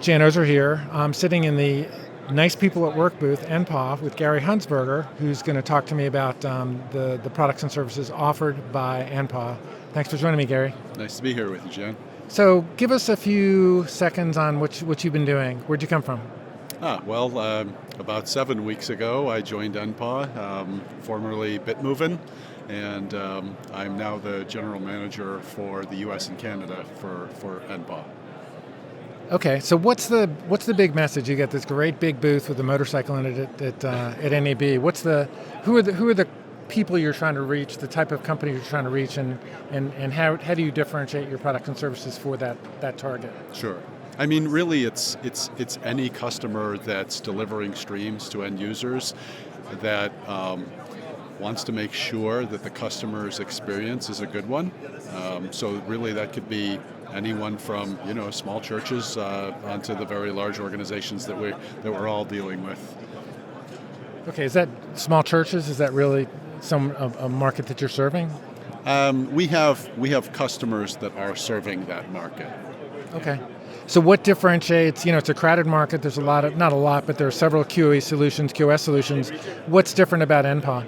Jan Ozer here. I'm sitting in the Nice People at Work booth, NPAW, with Gary Hunsberger, who's going to talk to me about the products and services offered by NPAW. Thanks for joining me, Gary. Nice to be here with you, Jan. So give us a few seconds on what you've been doing. Where'd you come from? About 7 weeks ago, I joined NPAW, formerly BitMovin, and I'm now the general manager for the U.S. and Canada for NPAW. Okay, so what's the big message? You got this great big booth with a motorcycle in it at NAB. Who are the people you're trying to reach? The type of company you're trying to reach, and how do you differentiate your products and services for that target? Sure. I mean, really, it's any customer that's delivering streams to end users that wants to make sure that the customer's experience is a good one. So really, that could be anyone from small churches onto the very large organizations that we're all dealing with. Okay, is that small churches? Is that really a market that you're serving? We have customers that are serving that market. Okay. So what differentiates, it's a crowded market, there's not a lot, but there are several QoS solutions. What's different about NPAW?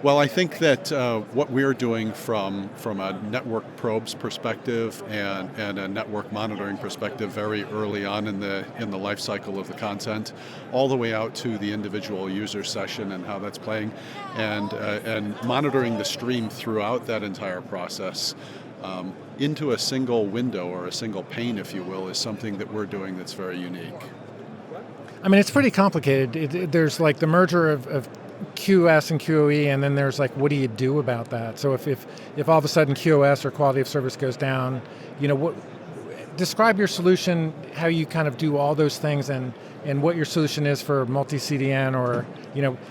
Well, I think that what we're doing from a network probes perspective and a network monitoring perspective very early on in the life cycle of the content, all the way out to the individual user session and how that's playing, and monitoring the stream throughout that entire process into a single window or a single pane, if you will, is something that we're doing that's very unique. I mean, it's pretty complicated. There's like the merger of QoS and QoE, and then there's like, what do you do about that? So if all of a sudden QoS or quality of service goes down, describe your solution, how you kind of do all those things, and what your solution is for multi-CDN, or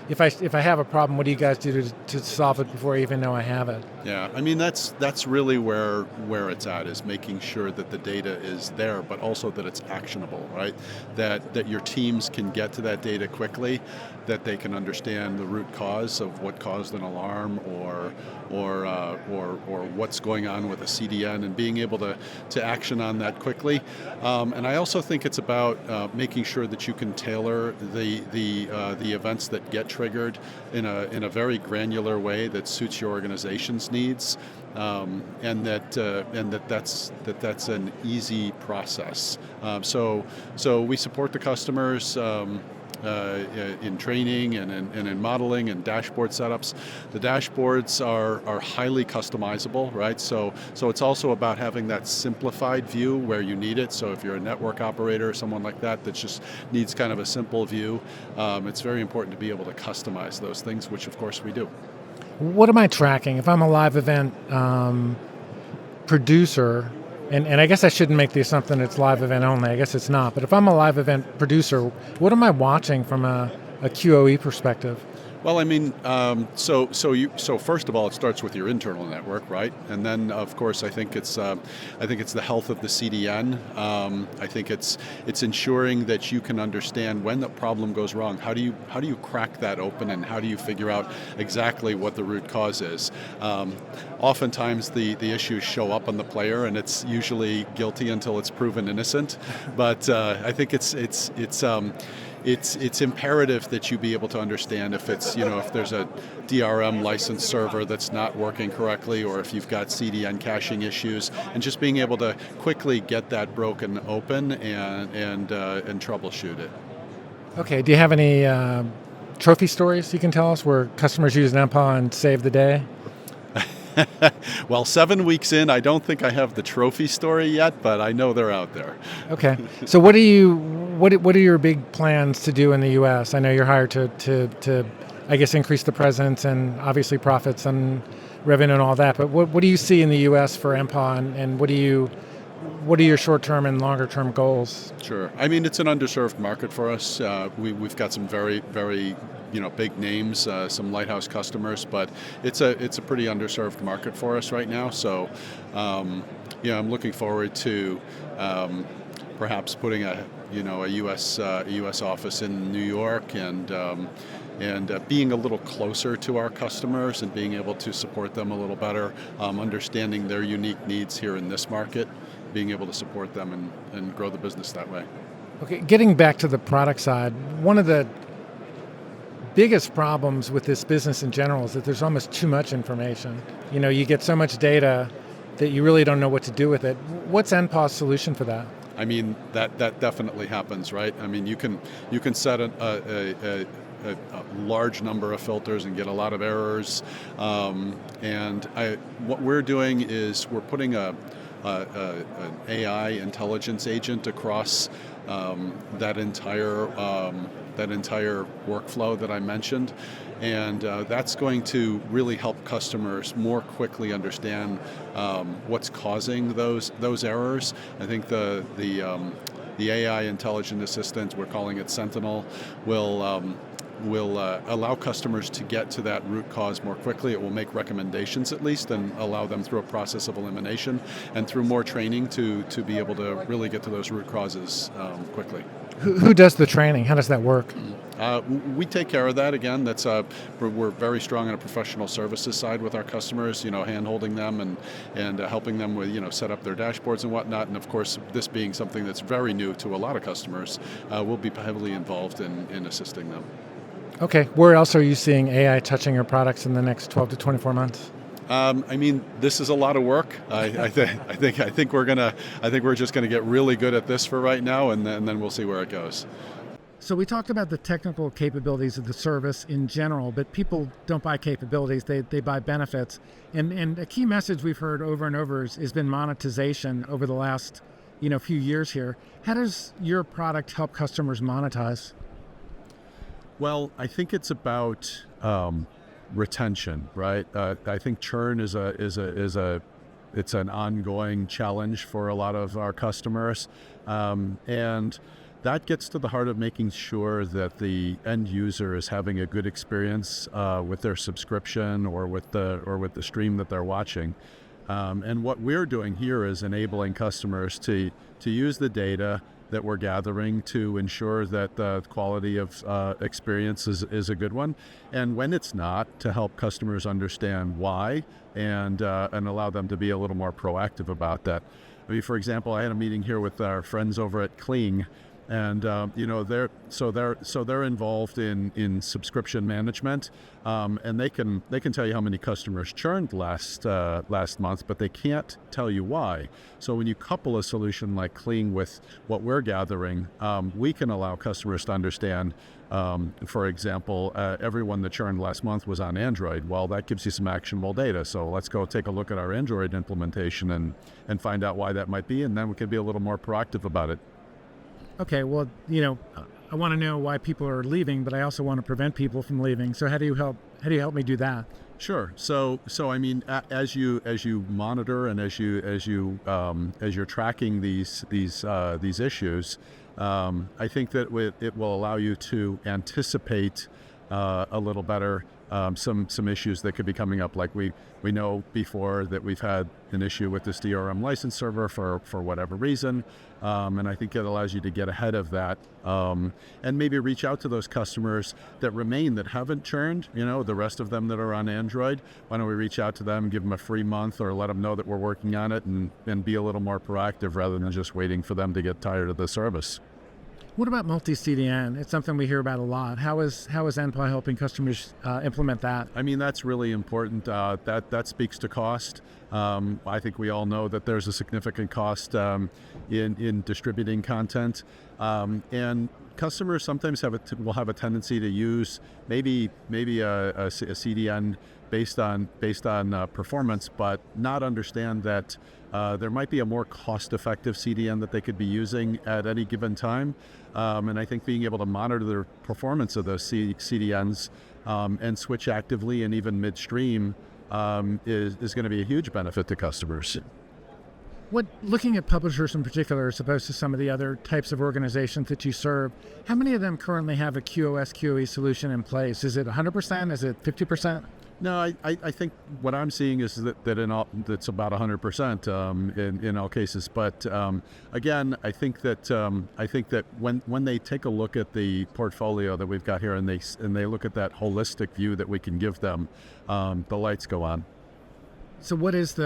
if I have a problem, what do you guys do to solve it before I even know I have it? Yeah, I mean that's really where it's at, is making sure that the data is there, but also that it's actionable, right? That your teams can get to that data quickly, that they can understand the root cause of what caused an alarm or what's going on with a CDN, and being able to action on that quickly. And I also think it's about making sure that you can tailor the events that get triggered in a very granular way that suits your organization's needs, and that's an easy process. So we support the customers in training and in modeling and dashboard setups. The dashboards are highly customizable, right? So it's also about having that simplified view where you need it. So if you're a network operator or someone like that just needs kind of a simple view, it's very important to be able to customize those things, which of course we do. What am I tracking? If I'm a live event producer, and I guess I shouldn't make the assumption it's live event only. I guess it's not. But if I'm a live event producer, what am I watching from a QoE perspective? Well, I mean, so first of all, it starts with your internal network, right? And then, of course, I think it's the health of the CDN. I think it's ensuring that you can understand when the problem goes wrong. How do you crack that open, and how do you figure out exactly what the root cause is? Oftentimes, the issues show up on the player, and it's usually guilty until it's proven innocent. But I think it's imperative that you be able to understand if if there's a DRM licensed server that's not working correctly, or if you've got CDN caching issues, and just being able to quickly get that broken open and troubleshoot it. Okay. Do you have any trophy stories you can tell us where customers use NPAW and save the day? Well, 7 weeks in, I don't think I have the trophy story yet, but I know they're out there. Okay. So what are your big plans to do in the U.S.? I know you're hired to I guess, increase the presence and obviously profits and revenue and all that. But what do you see in the U.S. for NPAW, and what are your short-term and longer-term goals? Sure. I mean, it's an underserved market for us. We've got some very, very big names, some lighthouse customers, but it's a pretty underserved market for us right now. So, I'm looking forward to perhaps putting a U.S. office in New York, and being a little closer to our customers and being able to support them a little better, understanding their unique needs here in this market, being able to support them and grow the business that way. Okay, getting back to the product side, one of the biggest problems with this business in general is that there's almost too much information. You get so much data that you really don't know what to do with it. What's NPAW's solution for that? I mean, that definitely happens, right? I mean, you can set a large number of filters and get a lot of errors. What we're doing is we're putting an AI intelligence agent across that entire workflow that I mentioned, and that's going to really help customers more quickly understand what's causing those errors. I think the AI intelligent assistant, we're calling it Sentinel, will allow customers to get to that root cause more quickly. It will make recommendations at least and allow them through a process of elimination and through more training to be able to really get to those root causes quickly. Who does the training? How does that work? We take care of that. Again, we're very strong on a professional services side with our customers, hand-holding them and helping them with, set up their dashboards and whatnot. And of course, this being something that's very new to a lot of customers, we'll be heavily involved in assisting them. Okay, where else are you seeing AI touching your products in the next 12 to 24 months? I mean, this is a lot of work. I think we're just gonna get really good at this for right now, and then we'll see where it goes. So we talked about the technical capabilities of the service in general, but people don't buy capabilities; they buy benefits. And a key message we've heard over and over has been monetization over the last few years here. How does your product help customers monetize? Well, I think it's about retention, right? I think churn is an ongoing challenge for a lot of our customers, and that gets to the heart of making sure that the end user is having a good experience with their subscription or with the stream that they're watching. And what we're doing here is enabling customers to use the data that we're gathering to ensure that the quality of experience is a good one, and when it's not, to help customers understand why and allow them to be a little more proactive about that. I mean, for example, I had a meeting here with our friends over at Kling, and they're involved in subscription management, and they can tell you how many customers churned last month, but they can't tell you why. So when you couple a solution like Kling with what we're gathering, we can allow customers to understand. For example, everyone that churned last month was on Android. Well, that gives you some actionable data. So let's go take a look at our Android implementation and find out why that might be, and then we can be a little more proactive about it. Okay, well, I want to know why people are leaving, but I also want to prevent people from leaving. So how do you help me do that? Sure. So I mean, as you monitor and as you're tracking these issues, I think that it will allow you to anticipate a little better some issues that could be coming up. Like we know before that we've had an issue with this DRM license server for whatever reason, and I think it allows you to get ahead of that and maybe reach out to those customers that remain that haven't churned. The rest of them that are on Android. Why don't we reach out to them, give them a free month, or let them know that we're working on it, and be a little more proactive rather than just waiting for them to get tired of the service. What about multi-CDN? It's something we hear about a lot. How is NPAW helping customers implement that? I mean, that's really important. That speaks to cost. I think we all know that there's a significant cost in distributing content, and customers sometimes will have a tendency to use maybe a CDN based on performance, but not understand that there might be a more cost-effective CDN that they could be using at any given time. And I think being able to monitor the performance of those CDNs and switch actively and even midstream is going to be a huge benefit to customers. Looking at publishers in particular, as opposed to some of the other types of organizations that you serve, how many of them currently have a QoS QoE solution in place? Is it 100%? Is it 50%? No, I think what I'm seeing is that that's about 100% in all cases. But again, I think that when they take a look at the portfolio that we've got here and they look at that holistic view that we can give them, the lights go on. So what is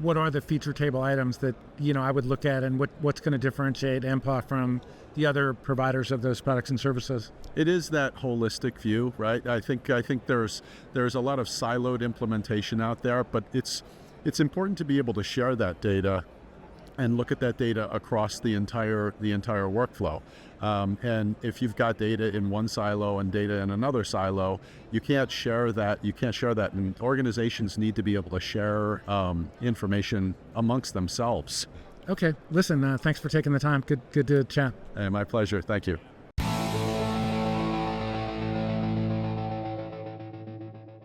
what are the feature table items that, I would look at, and what's going to differentiate NPAW from the other providers of those products and services? It is that holistic view, right? I think there's a lot of siloed implementation out there, but it's important to be able to share that data and look at that data across the entire workflow. And if you've got data in one silo and data in another silo, you can't share that. And organizations need to be able to share information amongst themselves. Okay. Listen, thanks for taking the time. Good to chat. My pleasure. Thank you.